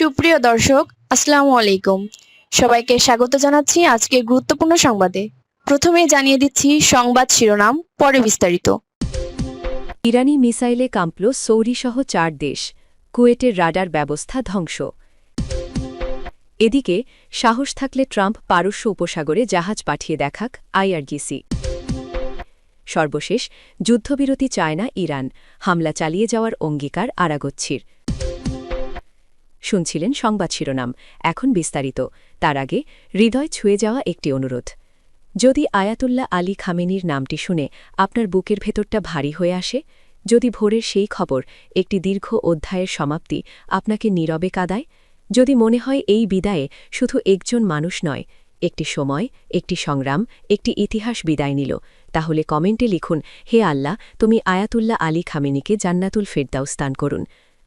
সুপ্রিয় দর্শক, আসসালামু আলাইকুম। সবাইকে স্বাগত জানাচ্ছি আজকের গুরুত্বপূর্ণ সংবাদে। প্রথমেই জানিয়ে দিচ্ছি সংবাদ শিরোনাম, পরে বিস্তারিত। ইরানি মিসাইলে কাঁপল সৌদিসহ ৪ দেশ, কুয়েটের রাডার ব্যবস্থা ধ্বংস। এদিকে সাহস থাকলে ট্রাম্প পারস্য উপসাগরে জাহাজ পাঠিয়ে দেখাক আইআরজিসি। সর্বশেষ যুদ্ধবিরতি চায় না ইরান, হামলা চালিয়ে যাওয়ার অঙ্গীকার আরাগচ্ছির। শুনছিলেন সংবাদ শিরোনাম, এখন বিস্তারিত। তার আগে হৃদয় ছুঁয়ে যাওয়া একটি অনুরোধ। যদি আয়াতুল্লাহ আলী খামেনির নামটি শুনে আপনার বুকের ভেতরটা ভারী হয়ে আসে, যদি ভোরের সেই খবর একটি দীর্ঘ অধ্যায়ের সমাপ্তি আপনাকে নীরবে কাঁদায়, যদি মনে হয় এই বিদায়ে শুধু একজন মানুষ নয়, একটি সময়, একটি সংগ্রাম, একটি ইতিহাস বিদায় নিল, তাহলে কমেন্টে লিখুন, হে আল্লাহ, তুমি আয়াতুল্লাহ আলী খামেনিকে জান্নাতুল ফেরদাউস দান করুন।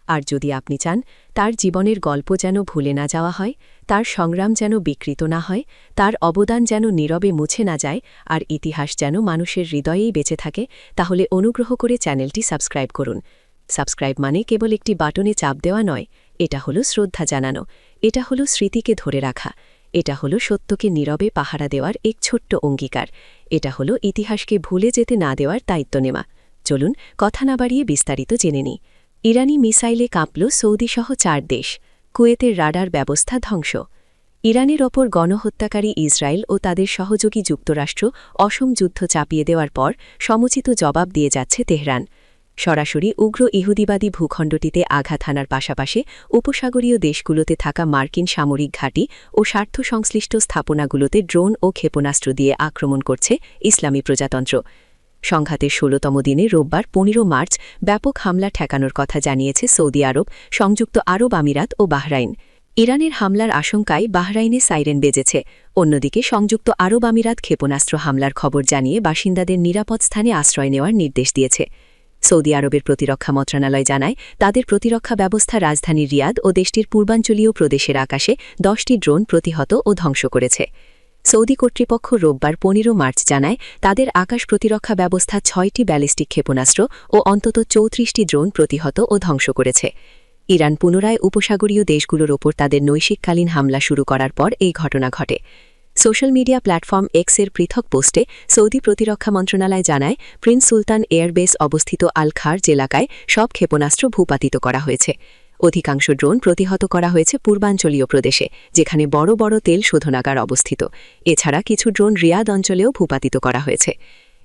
আর যদি আপনি চান তার জীবনের গল্প যেন ভুলে না যাওয়া হয়, তার সংগ্রাম যেন বিকৃত না হয়, তার অবদান যেন নীরবে মুছে না যায়, আর ইতিহাস যেন মানুষের হৃদয়েই বেঁচে থাকে, তাহলে অনুগ্রহ করে চ্যানেলটি সাবস্ক্রাইব করুন। সাবস্ক্রাইব মানে কেবল একটি বাটনে চাপ দেওয়া নয়, এটা হলো শ্রদ্ধা জানানো, এটা হলো স্মৃতিকে ধরে রাখা, এটা হলো সত্যকে নীরবে পাহারা দেওয়ার এক ছোট্ট অঙ্গীকার, এটা হলো ইতিহাসকে ভুলে যেতে না দেওয়ার দায়িত্ব নেওয়া। চলুন কথা না বাড়িয়ে বিস্তারিত জেনে নিই। ইরানি মিসাইলে কাঁপল সৌদিসহ ৪ দেশ, কুয়েতের রাডার ব্যবস্থা ধ্বংস। ইরানের ওপর গণহত্যাকারী ইসরায়েল ও তাদের সহযোগী যুক্তরাষ্ট্র অসম যুদ্ধ চাপিয়ে দেওয়ার পর সমুচিত জবাব দিয়ে যাচ্ছে তেহরান। সরাসরি উগ্র ইহুদিবাদী ভূখণ্ডটিতে আঘাত হানার পাশাপাশি উপসাগরীয় দেশগুলোতে থাকা মার্কিন সামরিক ঘাঁটি ও স্বার্থসংশ্লিষ্ট স্থাপনাগুলোতে ড্রোন ও ক্ষেপণাস্ত্র দিয়ে আক্রমণ করছে ইসলামী প্রজাতন্ত্র। সংঘাতের ১৬তম দিনে রোববার ১৫ মার্চ ব্যাপক হামলা ঠেকানোর কথা জানিয়েছে সৌদি আরব, সংযুক্ত আরব আমিরাত ও বাহরাইন। ইরানের হামলার আশঙ্কায় বাহরাইনে সাইরেন বেজেছে। অন্যদিকে সংযুক্ত আরব আমিরাত ক্ষেপণাস্ত্র হামলার খবর জানিয়ে বাসিন্দাদের নিরাপদ স্থানে আশ্রয় নেওয়ার নির্দেশ দিয়েছে। সৌদি আরবের প্রতিরক্ষা মন্ত্রণালয় জানায়, তাদের প্রতিরক্ষা ব্যবস্থা রাজধানী রিয়াদ ও দেশটির পূর্বাঞ্চলীয় প্রদেশের আকাশে ১০টি ড্রোন প্রতিহত ও ধ্বংস করেছে। সৌদি কর্তৃপক্ষ রোববার ১৫ মার্চ জানায়, তাদের আকাশ প্রতিরক্ষা ব্যবস্থা ৬টি ব্যালিস্টিক ক্ষেপণাস্ত্র ও অন্তত ৩৪টি ড্রোন প্রতিহত ও ধ্বংস করেছে। ইরান পুনরায় উপসাগরীয় দেশগুলোর ওপর তাদের নৈশিককালীন হামলা শুরু করার পর এই ঘটনা ঘটে। সোশ্যাল মিডিয়া প্ল্যাটফর্ম এক্সের পৃথক পোস্টে সৌদি প্রতিরক্ষা মন্ত্রণালয় জানায়, প্রিন্স সুলতান এয়ারবেস অবস্থিত আল খার্জ এলাকায় সব ক্ষেপণাস্ত্র ভূপাতিত করা হয়েছে। অধিকাংশ ড্রোন প্রতিহত করা হয়েছে পূর্বাঞ্চলীয় প্রদেশে, যেখানে বড় বড় তেল শোধনাগার অবস্থিত। এছাড়া কিছু ড্রোন রিয়াদ অঞ্চলেও ভূপাতিত করা হয়েছে।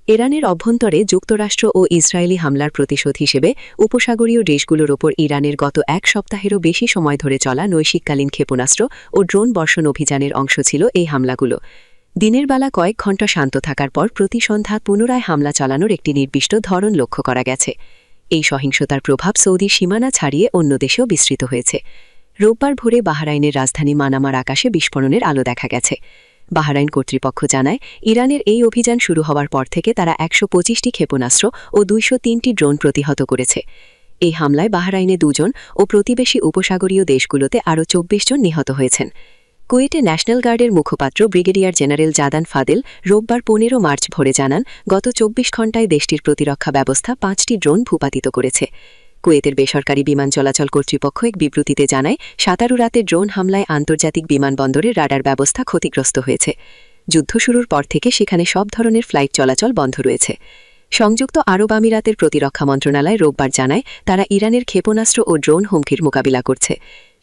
ইরানের অভ্যন্তরে যুক্তরাষ্ট্র ও ইসরায়েলি হামলার প্রতিশোধ হিসেবে উপসাগরীয় দেশগুলোর ওপর ইরানের গত এক সপ্তাহেরও বেশি সময় ধরে চলা নৈশিককালীন ক্ষেপণাস্ত্র ও ড্রোন বর্ষণ অভিযানের অংশ ছিল এই হামলাগুলো। দিনের বেলা কয়েক ঘণ্টা শান্ত থাকার পর প্রতি সন্ধ্যা পুনরায় হামলা চালানোর একটি নির্দিষ্ট ধরন লক্ষ্য করা গেছে। এই সহিংসতার প্রভাব সৌদির সীমানা ছাড়িয়ে অন্য দেশেও বিস্তৃত হয়েছে। রোববার ভোরে বাহরাইনের রাজধানী মানামার আকাশে বিস্ফোরণের আলো দেখা গেছে। বাহরাইন কর্তৃপক্ষ জানায়, ইরানের এই অভিযান শুরু হওয়ার পর থেকে তারা ১২৫টি ক্ষেপণাস্ত্র ও ২০৩টি ড্রোন প্রতিহত করেছে। এই হামলায় বাহরাইনে ২ জন ও প্রতিবেশী উপসাগরীয় দেশগুলোতে আরও ২৪ জন নিহত হয়েছেন। কুয়েটে ন্যাশনাল গার্ডের মুখপাত্র ব্রিগেডিয়ার জেনারেল জাদান ফাদেল রোববার ১৫ মার্চ ভোরে জানান, গত ২৪ ঘণ্টায় দেশটির প্রতিরক্ষা ব্যবস্থা ৫টি ড্রোন ভূপাতিত করেছে। কুয়েতের বেসরকারি বিমান চলাচল কর্তৃপক্ষ এক বিবৃতিতে জানায়, ১৭ রাতে ড্রোন হামলায় আন্তর্জাতিক বিমানবন্দরের রাডার ব্যবস্থা ক্ষতিগ্রস্ত হয়েছে। যুদ্ধ শুরুর পর থেকে সেখানে সব ধরনের ফ্লাইট চলাচল বন্ধ রয়েছে। সংযুক্ত আরব আমিরাতের প্রতিরক্ষা মন্ত্রণালয় রোববার জানায়, তারা ইরানের ক্ষেপণাস্ত্র ও ড্রোন হুমকির মোকাবিলা করছে।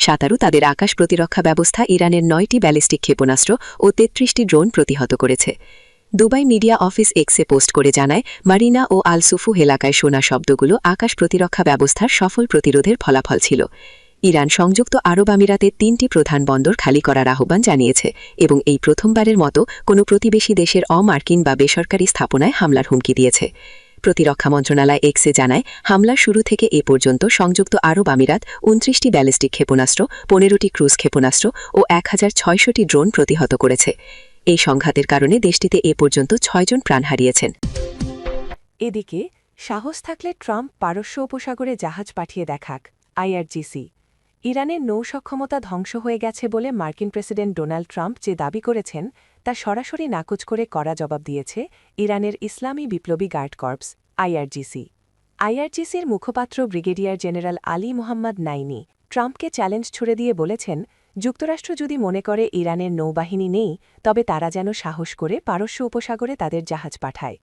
সাতারু তাদের আকাশ প্রতিরক্ষা ব্যবস্থা ইরানের ৯টি ব্যালিস্টিক ক্ষেপণাস্ত্র ও ৩৩টি ড্রোন প্রতিহত করেছে। দুবাই মিডিয়া অফিস এক্সে পোস্ট করে জানায়, মারিনা ও আল সুফু এলাকায় শোনা শব্দগুলো আকাশ প্রতিরক্ষা ব্যবস্থার সফল প্রতিরোধের ফলাফল ছিল। ইরান সংযুক্ত আরব আমিরাতের ৩টি প্রধান বন্দর খালি করার আহ্বান জানিয়েছে এবং এই প্রথমবারের মতো কোনো প্রতিবেশী দেশের অমার্কিন বা বেসরকারি স্থাপনায় হামলার হুমকি দিয়েছে। প্রতিরক্ষা মন্ত্রণালয় এক্সে জানায়, হামলার শুরু থেকে এ পর্যন্ত সংযুক্ত আরব আমিরাত ২৯টি ব্যালিস্টিক ক্ষেপণাস্ত্র, ১৫টি ক্রুজ ক্ষেপণাস্ত্র ও ১৬০০টি ড্রোন প্রতিহত করেছে। এই সংঘাতের কারণে দেশটিতে এ পর্যন্ত ৬ জন প্রাণ হারিয়েছেন। এদিকে সাহস থাকলে ট্রাম্প পারস্য উপসাগরে জাহাজ পাঠিয়ে দেখাক আইআরজিসি। ইরানের নৌসক্ষমতা ধ্বংস হয়ে গেছে বলে মার্কিন প্রেসিডেন্ট ডোনাল্ড ট্রাম্প যে দাবি করেছেন, তা সরাসরি নাকচ করে কড়া জবাব দিয়েছে ইরানের ইসলামী বিপ্লবী গার্ড কর্পস আইআরজিসি। আইআরজিসির মুখপাত্র brigadier general Ali Mohammad Naini ট্রাম্পকে চ্যালেঞ্জ ছুড়ে দিয়ে বলেছেন, যুক্তরাষ্ট্র যদি মনে করে ইরানের নৌবাহিনী নেই তবে তারা যেন সাহস করে পারস্য উপসাগরে তাদের জাহাজ পাঠায়।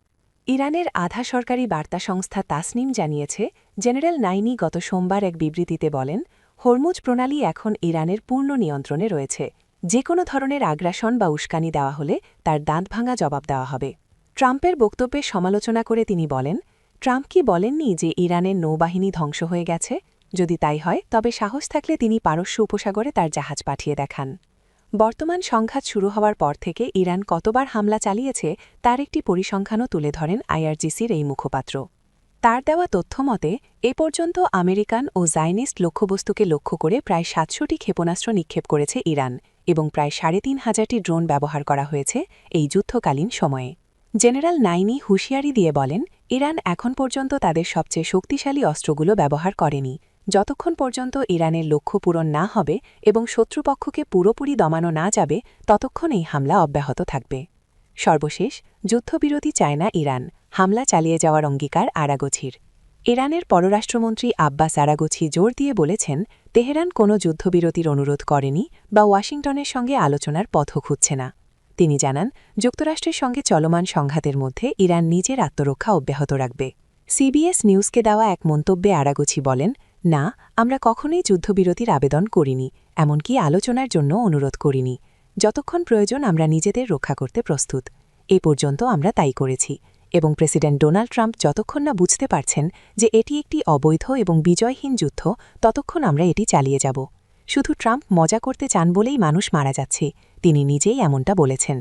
ইরানের আধা সরকারি বার্তা সংস্থা তাসনিম জানিয়েছে, জেনারেল নাইনি গত সোমবার এক বিবৃতিতে বলেন, হরমুজ প্রণালী এখন ইরানের পূর্ণ নিয়ন্ত্রণে রয়েছে। যে কোনো ধরনের আগ্রাসন বা উস্কানি দেওয়া হলে তার দাঁতভাঙা জবাব দেওয়া হবে। ট্রাম্পের বক্তব্যের সমালোচনা করে তিনি বলেন, ট্রাম্প কি বলেননি যে ইরানের নৌবাহিনী ধ্বংস হয়ে গেছে? যদি তাই হয় তবে সাহস থাকলে তিনি পারস্য উপসাগরে তার জাহাজ পাঠিয়ে দেখান। বর্তমান সংঘাত শুরু হওয়ার পর থেকে ইরান কতবার হামলা চালিয়েছে তার একটি পরিসংখ্যানও তুলে ধরেন আইআরজিসির এই মুখপাত্র। তার দেওয়া তথ্য মতে এ পর্যন্ত আমেরিকান ও জায়নিস্ট লক্ষ্যবস্তুকে লক্ষ্য করে প্রায় ৭০০টি ক্ষেপণাস্ত্র নিক্ষেপ করেছে ইরান এবং প্রায় ৩৫০০টি ড্রোন ব্যবহার করা হয়েছে এই যুদ্ধকালীন সময়ে। জেনারেল নাইনি হুঁশিয়ারি দিয়ে বলেন, ইরান এখন পর্যন্ত তাদের সবচেয়ে শক্তিশালী অস্ত্রগুলো ব্যবহার করেনি। যতক্ষণ পর্যন্ত ইরানের লক্ষ্য পূরণ না হবে এবং শত্রুপক্ষকে পুরোপুরি দমানো না যাবে ততক্ষণ এই হামলা অব্যাহত থাকবে। সর্বশেষ, যুদ্ধবিরতি চায় না ইরান, হামলা চালিয়ে যাওয়ার অঙ্গীকার আরাগছির। ইরানের পররাষ্ট্রমন্ত্রী আব্বাস আরাগছি জোর দিয়ে বলেছেন, তেহরান কোনো যুদ্ধবিরতির অনুরোধ করেনি বা ওয়াশিংটনের সঙ্গে আলোচনার পথও খুঁজছে না। তিনি জানান, যুক্তরাষ্ট্রের সঙ্গে চলমান সংঘাতের মধ্যে ইরান নিজের আত্মরক্ষা অব্যাহত রাখবে। সিবিএস নিউজকে দেওয়া এক মন্তব্যে আরাগছি বলেন, না, আমরা কখনোই যুদ্ধবিরতির আবেদন করিনি, এমনকি আলোচনার জন্য অনুরোধ করিনি। যতক্ষণ প্রয়োজন আমরা নিজেদের রক্ষা করতে প্রস্তুত। এ পর্যন্ত আমরা তাই করেছি এবং প্রেসিডেন্ট ডোনাল্ড ট্রাম্প যতক্ষণ না বুঝতে পারছেন যে এটি একটি অবৈধ এবং বিজয়হীন যুদ্ধ ততক্ষণ আমরা এটি চালিয়ে যাব। শুধু ট্রাম্প মজা করতে চান বলেই মানুষ মারা যাচ্ছে, তিনি নিজেই এমনটা বলেছেন।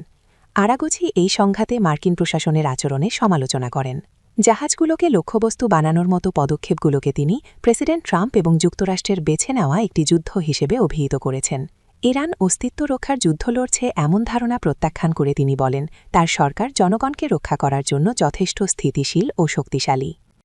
আরাগছি এই সংঘাতে মার্কিন প্রশাসনের আচরণে সমালোচনা করেন। জাহাজগুলোকে লক্ষ্যবস্তু বানানোর মতো পদক্ষেপগুলোকে তিনি প্রেসিডেন্ট ট্রাম্প এবং যুক্তরাষ্ট্রের বেছে নেওয়া একটি যুদ্ধ হিসেবে অভিহিত করেছেন। ইরান অস্তিত্ব রক্ষার যুদ্ধ লড়ছে এমন ধারণা প্রত্যাখ্যান করে তিনি বলেন, তার সরকার জনগণকে রক্ষা করার জন্য যথেষ্ট স্থিতিশীল ও শক্তিশালী।